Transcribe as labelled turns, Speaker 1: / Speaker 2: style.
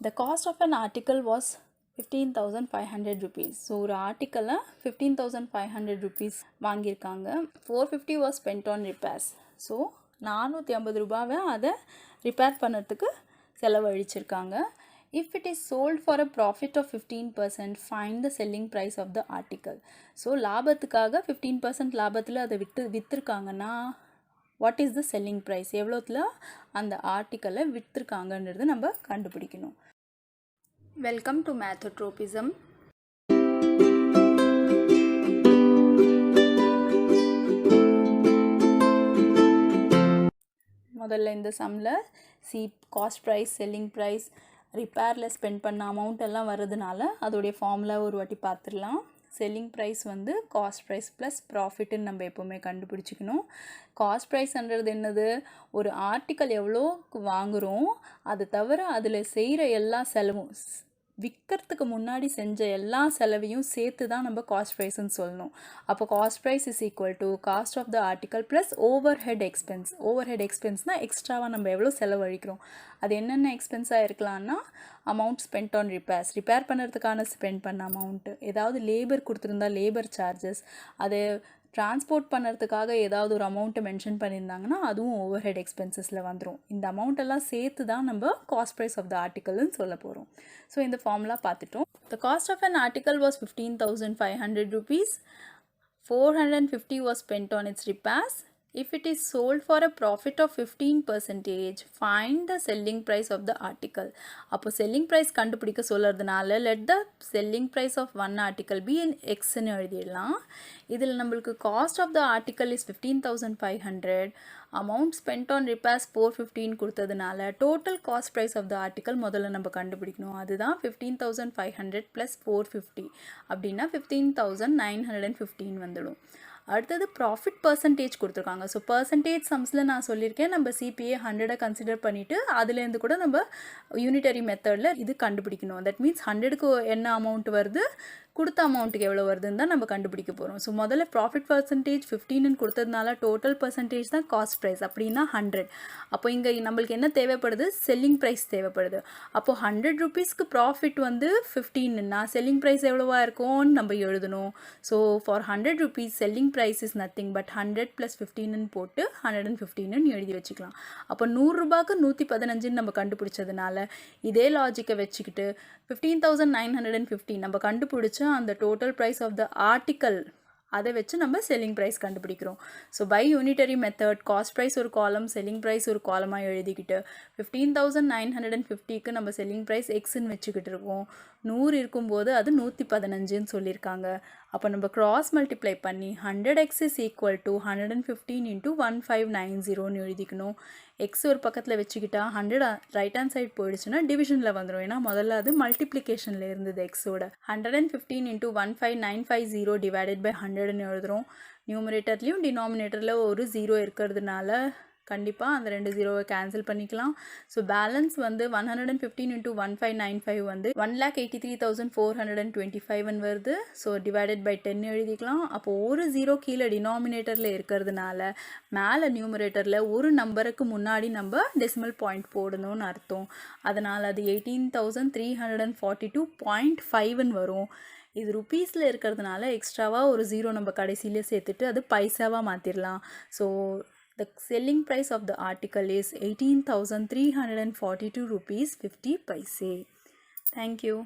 Speaker 1: The cost of an article was 15,500 rupees. So ஒரு ஆர்டிக்கலை 15,500 rupees வாங்கியிருக்காங்க. 450 was spent on repairs. So 450 ரூபாவை அதை repair பண்ணுறதுக்கு செலவழிச்சிருக்காங்க. If it is sold for a profit of 15%, find the selling price of the article. So லாபத்துக்காக 15% லாபத்தில் அதை விற்றுருக்காங்கன்னா what is the selling price, எவ்வளோத்தில் அந்த ஆர்டிக்கலை விற்றுருக்காங்கன்றது நம்ம கண்டுபிடிக்கணும். Welcome to Math-o-tropism. முதல்ல இந்த சம்மில் காஸ்ட் ப்ரைஸ், செல்லிங் ப்ரைஸ், ரிப்பேரில் ஸ்பெண்ட் பண்ண அமௌண்ட் எல்லாம் வர்றதுனால அதோடைய ஃபார்முலா ஒரு வாட்டி பார்த்துடலாம். செல்லிங் ப்ரைஸ் வந்து காஸ்ட் ப்ரைஸ் ப்ளஸ் ப்ராஃபிட்டுன்னு நம்ம எப்போவுமே கண்டுபிடிச்சிக்கணும். காஸ்ட் ப்ரைஸ்ன்றது என்னது, ஒரு ஆர்டிக்கல் எவ்வளோக்கு வாங்குகிறோம், அது தவிர அதில் செய்கிற எல்லா செலவும், விற்கிறதுக்கு முன்னாடி செஞ்ச எல்லா செலவையும் சேர்த்து தான் நம்ம காஸ்ட் ப்ரைஸ்ன்னு சொல்லணும். அப்போ cost price is equal to cost of the article plus overhead expense. Overhead எக்ஸ்பென்ஸ்னால் எக்ஸ்ட்ராவாக நம்ம எவ்வளோ செலவழிக்கிறோம். அது என்னென்ன எக்ஸ்பென்ஸாக இருக்கலாம்னா amount spend on repairs, repair பண்ணுறதுக்கான ஸ்பெண்ட் பண்ண அமௌண்ட்டு, ஏதாவது லேபர் கொடுத்துருந்தா லேபர் சார்ஜஸ், அது ட்ரான்ஸ்போர்ட் பண்ணுறதுக்காக ஏதாவது ஒரு அமௌண்ட்டை மென்ஷன் பண்ணியிருந்தாங்கன்னா அதுவும் ஓவர் ஹெட் எக்ஸ்பென்சஸில் வந்துடும். இந்த அமௌண்ட்டெல்லாம் சேர்த்து தான் நம்ம காஸ்ட் ப்ரைஸ் ஆஃப் த ஆர்டிக்கல்னு சொல்ல போகிறோம். ஸோ இந்த ஃபார்முலா பார்த்துட்டோம். The cost of an article was 15,500 rupees. 450 was spent on its repairs. If it is sold for a profit of 15%, find the selling price of the article. அப்போ selling price கண்டுபிடிக்க சொல்கிறதுனால let the selling price of one article be in Xன்னு எழுதிடலாம். இதில் நம்மளுக்கு cost of the article is 15,500, amount spent on repairs 415 கொடுத்ததுனால total cost price of the article முதல்ல நம்ம கண்டுபிடிக்கணும். அதுதான் 15,500 plus 450 அப்படின்னா 15,915 வந்துடும். அடுத்தது ப்ராஃபிட் பர்சன்டேஜ் கொடுத்துருக்காங்க. ஸோ பர்சன்டேஜ் சம்ஸில் நான் சொல்லியிருக்கேன், நம்ம சிபிஏ 100 கன்சிடர் பண்ணிவிட்டு அதுலேருந்து கூட நம்ம யூனிட்டரி மெத்தடில் இது கண்டுபிடிக்கணும். தட் மீன்ஸ் 100க்கு என்ன அமௌண்ட் வருது, கொடுத்த அமௌண்ட்டுக்கு எவ்வளோ வருதுன்னு தான் நம்ம கண்டுபிடிக்க போகிறோம். ஸோ முதல்ல ப்ராஃபிட் பர்சன்டேஜ் 15ன்னு கொடுத்ததுனால டோட்டல் பர்சன்டேஜ் தான் காஸ்ட் ப்ரைஸ், அப்படின்னா 100. அப்போ இங்கே நம்மளுக்கு என்ன தேவைப்படுது, செல்லிங் ப்ரைஸ் தேவைப்படுது. அப்போது 100 rupeesக்கு ப்ராஃபிட் வந்து 15ன்னா செல்லிங் ப்ரைஸ் எவ்வளோவா இருக்கும்னு நம்ம எழுதணும். So for 100 rupees selling price is nothing but 100 + 15ன்னு போட்டு 115ன்னு எழுதி வச்சுக்கலாம். அப்போ 100 ரூபாய்க்கு 115ன்னு நம்ம கண்டுபிடிச்சதுனால இதே லாஜிக்கை வச்சுக்கிட்டு 15,915 நம்ம கண்டுபிடிச்ச அந்த total price of the article அதை வச்சு நம்ம செல்லிங் ப்ரைஸ் கண்டுபிடிக்கிறோம். So by unitary method cost price ஒரு காலம், செல்லிங் ப்ரைஸ் ஒரு காலமாக எழுதிக்கிட்டு 15,950க்கு நம்ம செல்லிங் ப்ரைஸ் எக்ஸ்ன்னு வச்சுக்கிட்டு இருக்கோம். 100 இருக்கும்போது அது 115ன்னு சொல்லியிருக்காங்க. அப்போ நம்ம கிராஸ் மல்டிப்ளை பண்ணி 100x is equal to 115 into 1590ன்னு எழுதிக்கணும். எக்ஸ் ஒரு பக்கத்தில் வச்சுக்கிட்டா 100 ரைட் ஹேண்ட் சைட் போயிடுச்சுன்னா டிவிஷனில் வந்துடும். ஏன்னா முதல்ல அது மல்டிப்ளிகேஷனில் இருந்தது எக்ஸோட. 115 into 15950 டிவைடட் பை 100ன்னு எழுதுகிறோம். நியூமரேட்டர்லேயும் டினாமினேட்டரில் ஒரு 0 இருக்கிறதுனால கண்டிப்பாக அந்த 2 0வை கேன்சல் பண்ணிக்கலாம். ஸோ பேலன்ஸ் வந்து 115 into 1595 வந்து 1,83,425 வருது. ஸோ டிவைடட் பை 10 எழுதிக்கலாம். அப்போது ஒரு 0 கீழே டினாமினேட்டரில் இருக்கிறதுனால மேலே நியூமரேட்டரில் ஒரு நம்பருக்கு முன்னாடி நம்ம டெசிமல் பாயிண்ட் போடணும்னு அர்த்தம். அதனால் அது 18,342.5ன்னு வரும். இது ருப்பீஸில் இருக்கிறதுனால எக்ஸ்ட்ராவாக ஒரு 0 நம்ம கடைசியிலே சேர்த்துட்டு அது பைசாவாக மாற்றிடலாம். So the selling price of the article is 18,342 rupees 50 paise. Thank you.